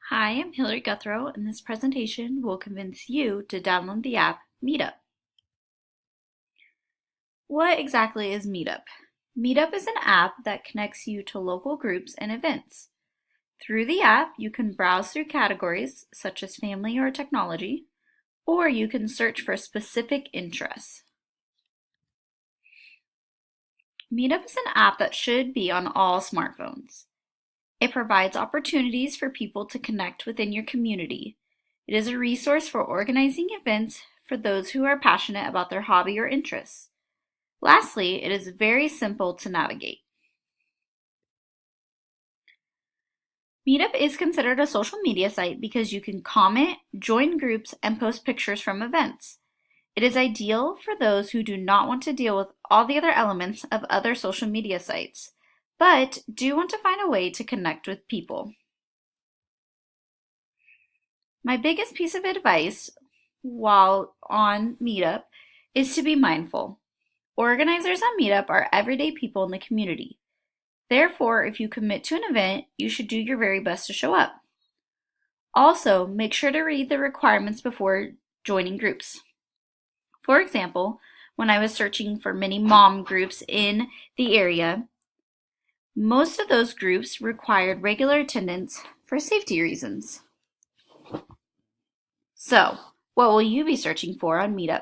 Hi, I'm Hillary Guthrow, and this presentation will convince you to download the app Meetup. What exactly is Meetup? Meetup is an app that connects you to local groups and events. Through the app, you can browse through categories such as family or technology, or you can search for specific interests. Meetup is an app that should be on all smartphones. It provides opportunities for people to connect within your community. It is a resource for organizing events for those who are passionate about their hobby or interests. Lastly, it is very simple to navigate. Meetup is considered a social media site because you can comment, join groups, and post pictures from events. It is ideal for those who do not want to deal with all the other elements of other social media sites, but do want to find a way to connect with people. My biggest piece of advice while on Meetup is to be mindful. Organizers on Meetup are everyday people in the community. Therefore, if you commit to an event, you should do your very best to show up. Also, make sure to read the requirements before joining groups. For example, when I was searching for many mom groups in the area, most of those groups required regular attendance for safety reasons. So, what will you be searching for on Meetup?